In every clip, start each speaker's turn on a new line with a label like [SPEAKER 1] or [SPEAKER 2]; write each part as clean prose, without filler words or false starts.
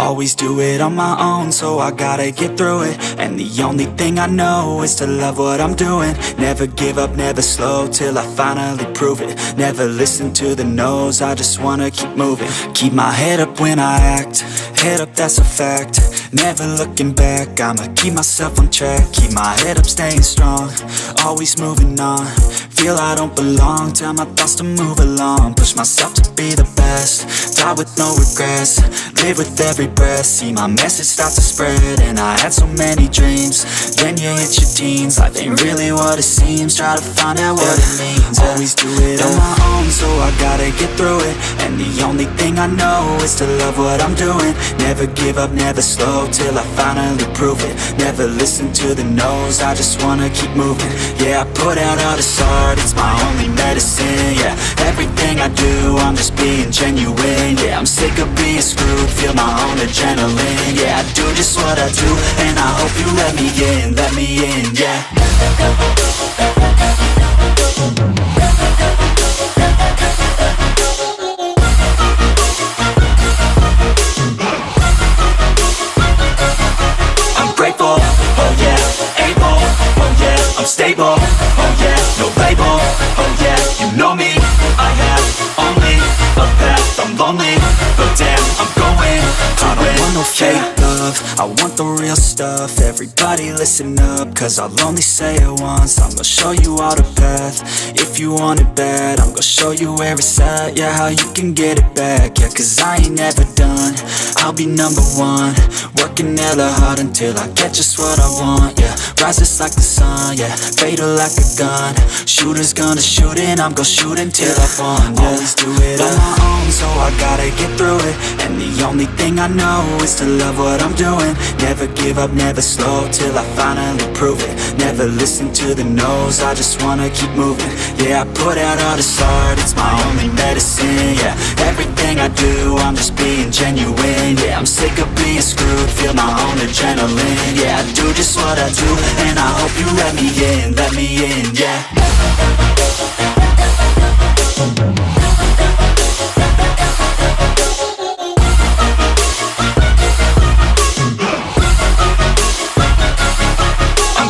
[SPEAKER 1] Always do it on my own, so I gotta get through it. And the only thing I know is to love what I'm doing. Never give up, never slow, till I finally prove it. Never listen to the no's, I just wanna keep moving. Keep my head up when I act, head up, that's a fact. Never looking back, I'ma keep myself on track. Keep my head up, staying strong, always moving on. Feel I don't belong, tell my thoughts to move along. Push myself to be the best, die with no regrets. Live with every breath, see my message start to spread. And I had so many dreams, then you hit your teens. Life ain't really what it seems, try to find out what it means. Always do it on my own, so I gotta get through it. And the only thing I know is to love what I'm doing. Never give up, never slow, till I finally prove it. Never listen to the no's, I just wanna keep moving. Yeah, I put out all this art, it's my only medicine. Yeah, everything I do, I'm just being genuine. Yeah, I'm sick of being screwed, feel my own adrenaline. Yeah, I do just what I do, and I hope you let me in, yeah. I'm grateful, oh yeah, able, oh yeah, I'm stable, oh yeah, no label, oh yeah, you know me, I have only a path, I'm lonely, but damn, I'm going to I don't want no fake love, I want the real stuff. Everybody listen up, cause I'll only say it once. I'm gonna show you all the path, if you want it bad. I'm gonna show you where it's at, yeah, how you can get it back. Yeah, cause I ain't never done, I'll be number one. Working hella hard until I get just what I want, yeah. Rises like the sun, yeah, fatal like a gun. Shooters gonna shoot and I'm gonna shoot until I won, yeah. Always do it on my own, so I gotta get through it. And the only thing I know is to love what I'm doing. Never give up, never slow, till I finally prove it. Never listen to the no's, I just wanna keep moving. Yeah, I put out all this art, it's my only medicine. Yeah, everything I do, I'm just being genuine. Yeah, I'm sick of being screwed, feel my own adrenaline. Yeah, I do just what I do, and I hope you let me in, yeah.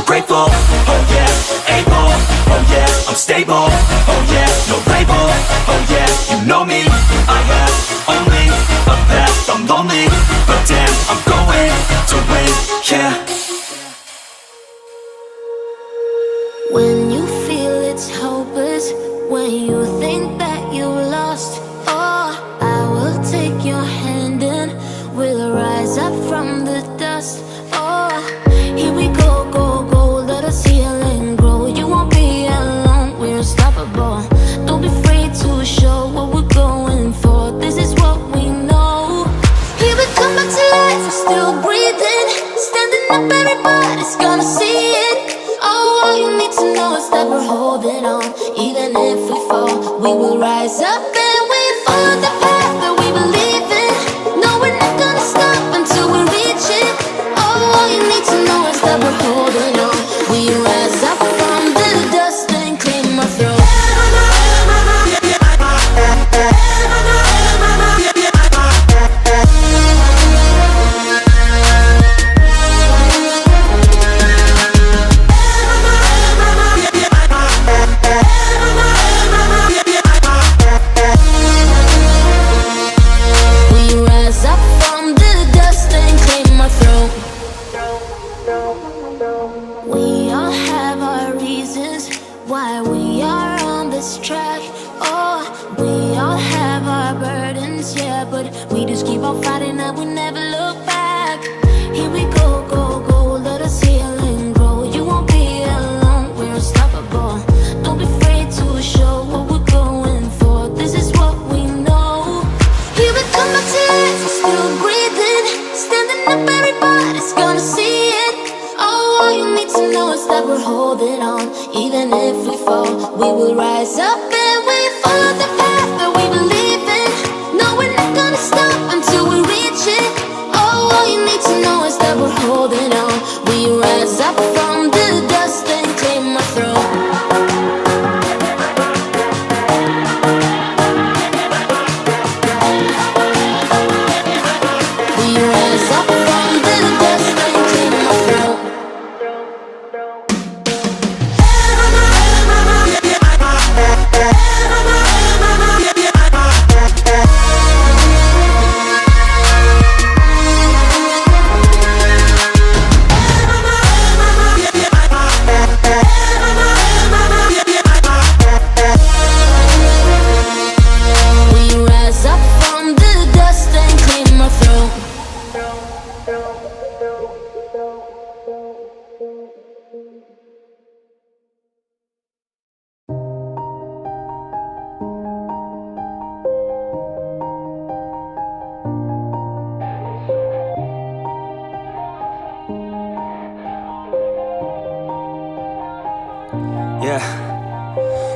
[SPEAKER 1] Grateful, oh yeah, able, oh yeah, I'm stable, oh yeah, no label, oh yeah, you know me, I have only a path, I'm lonely, but damn, I'm going to win, yeah.
[SPEAKER 2] When you feel it's hopeless, when you think that you lost, oh, I will take your hand and we'll rise up from the dust. Oh, here we go, go, go, let us heal and grow. You won't be alone, we're unstoppable. Don't be afraid to show what we're going for. This is what we know. Here we come back to life, we're still breathing. Standing up, everybody's gonna see it. Oh, all you need to know is that we're holding on. Even if we fall, we will rise up and we follow the path that we believe in. No, we're not gonna stop until we reach it. Oh, all you need to know is that we're holding on. We rise up from the dust and claim our throne. Why we are on this track. Oh, we all have our burdens, yeah, but we just keep on fighting and we never look back. Here we go, go, go, let us heal and grow. You won't be alone, we're unstoppable. Don't be afraid to show what we're going for. This is what we know. Here we come back to life, we're still breathing. Standing up, everybody's gonna see it. Oh, all you need to know is that we're holding on. Even if we fall, we will rise up and we follow the path that we believe in. No, we're not gonna stop until we reach it. Oh, all you need to know is that we're holding on. We rise up from the dust and claim our throne. We rise
[SPEAKER 1] Yeah.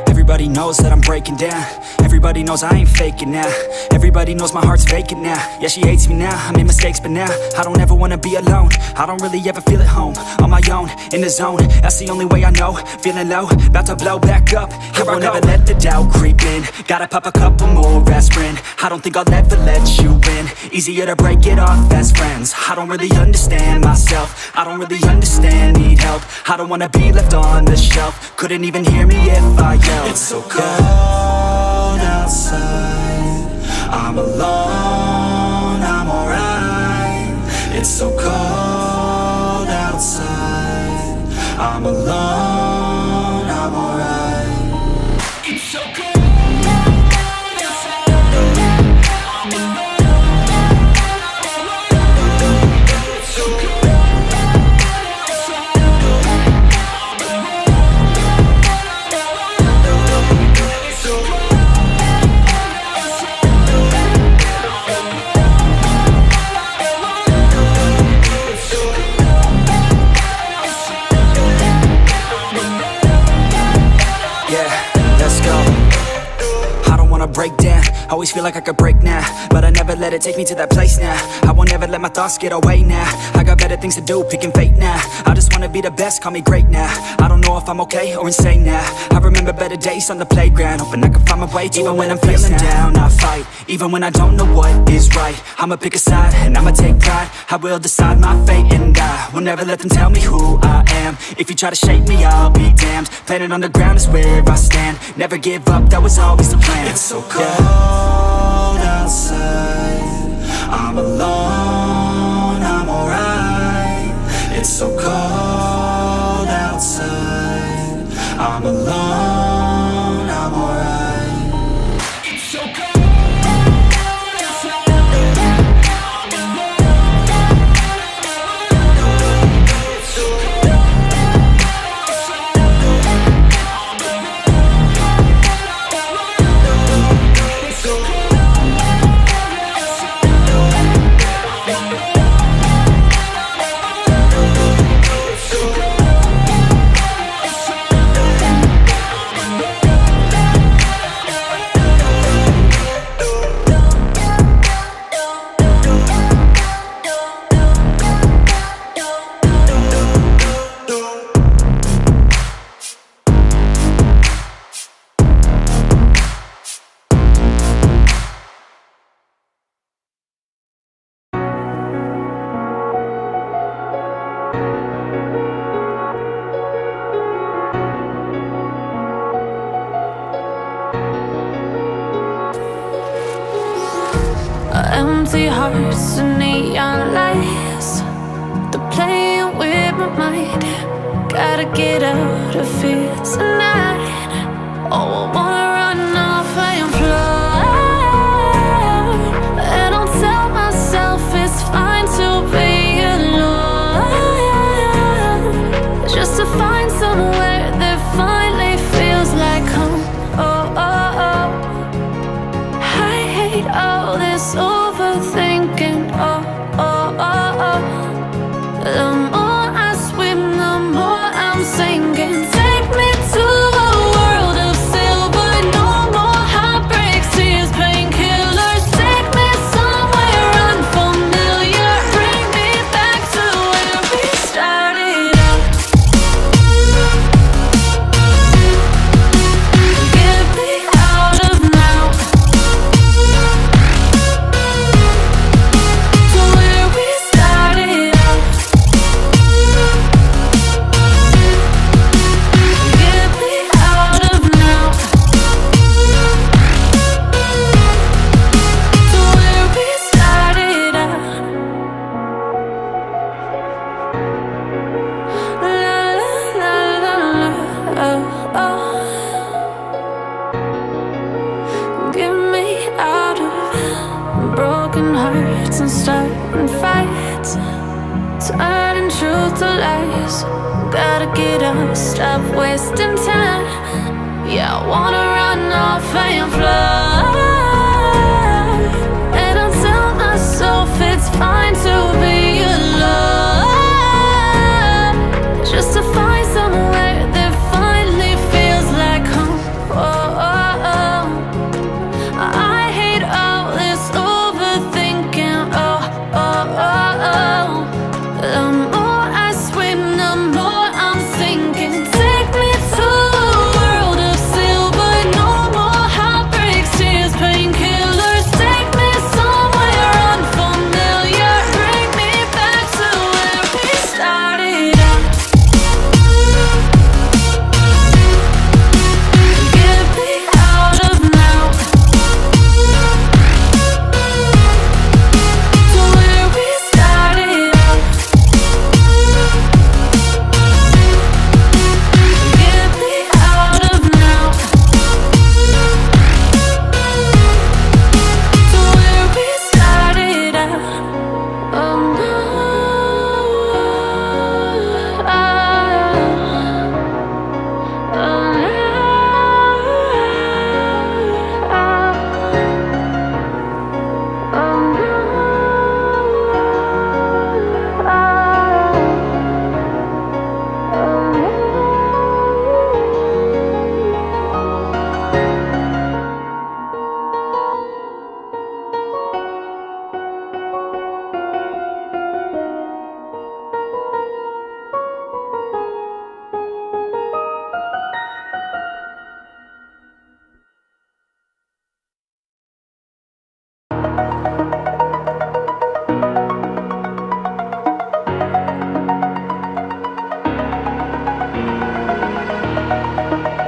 [SPEAKER 1] Everybody knows that I'm breaking down. Everybody knows I ain't faking now. Everybody knows my heart's vacant now. Yeah, she hates me now, I made mistakes but now I don't ever wanna be alone. I don't really ever feel at home. On my own, in the zone, that's the only way I know. Feeling low, about to blow back up. Here I won't ever let the doubt creep in. Gotta pop a couple more aspirin. I don't think I'll ever let you in. Easier to break it off as friends. I don't really understand myself. I don't really understand, need help. I don't wanna be left on the shelf. Couldn't even hear me if I yelled.
[SPEAKER 3] It's so cold outside. I'm alone, I'm alright. It's so cold outside. I'm alone, I'm alright. It's so cold outside. I'm alone, it's so cold outside.
[SPEAKER 1] Break down, always feel like I could break now, but I never let it take me to that place now. I won't ever let my thoughts get away now. I got better things to do, picking fate now. I just wanna be the best, call me great now. I don't know if I'm okay or insane now. I remember better days on the playground, hoping I can find my way to even when I'm feeling down, I fight. Even when I don't know what is right, I'ma pick a side and I'ma take pride. I will decide my fate and I will never let them tell me who I am. If you try to shake me, I'll be damned. Planet on the ground is where I stand. Never give up, that was always the plan.
[SPEAKER 3] It's so cold outside. I'm alone, I'm alright. It's so cold outside. I'm alone, I'm alright. It's so cold outside. I'm alone. It's so cold outside.
[SPEAKER 2] Empty hearts and neon lights, they're playing with my mind. Gotta get out of here tonight. Oh, I wanna run off and fly. And I'll tell myself it's fine to be alone, just to find somewhere that finally feels like home. Oh, oh, oh. I hate all this overthinking. Oh, oh, oh, oh. The more I swim, the more I'm sinking. Take me to a world of silver. No more heartbreaks, tears, painkillers. Take me somewhere unfamiliar. Bring me back to where we started out. Get me out of now, to where we started out. Get me out of now, to where we started out. La la la la la, oh, oh. Get me out of broken hearts and starting fights, turning truth to lies. Gotta get up, stop wasting time. Yeah, I wanna run off and fly. And I'll tell myself it's fine to be alone, just to find somewhere that finally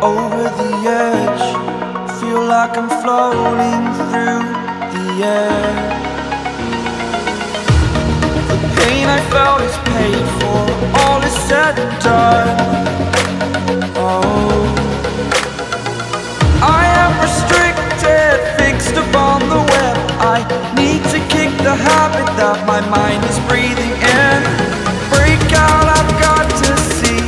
[SPEAKER 3] over the edge. Feel like I'm floating through the air. The pain I felt is paid for, all is said and done. Oh, I am restricted, fixed upon the web. I need to kick the habit that my mind is breathing in. Break out, I've got to see.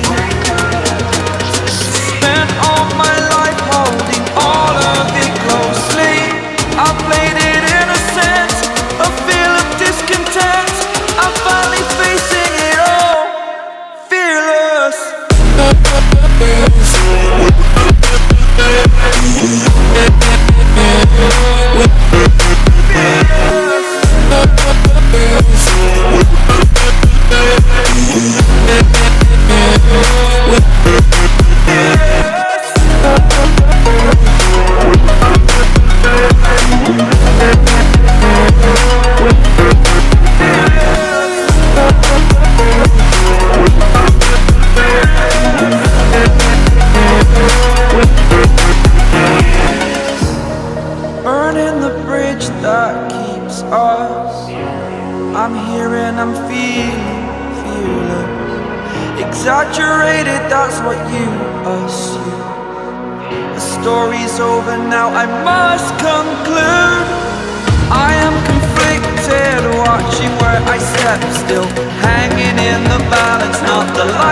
[SPEAKER 3] Spent all my life holding all of it closely. I played it innocent, a feel of discontent. I'm finally facing it all, fearless. Burning the bridge that keeps us. I'm here and I'm feeling fearless. Exaggerated, that's what you assume. The story's over now, I must conclude. I am conflicted, watching where I step still, hanging in the balance, not the light.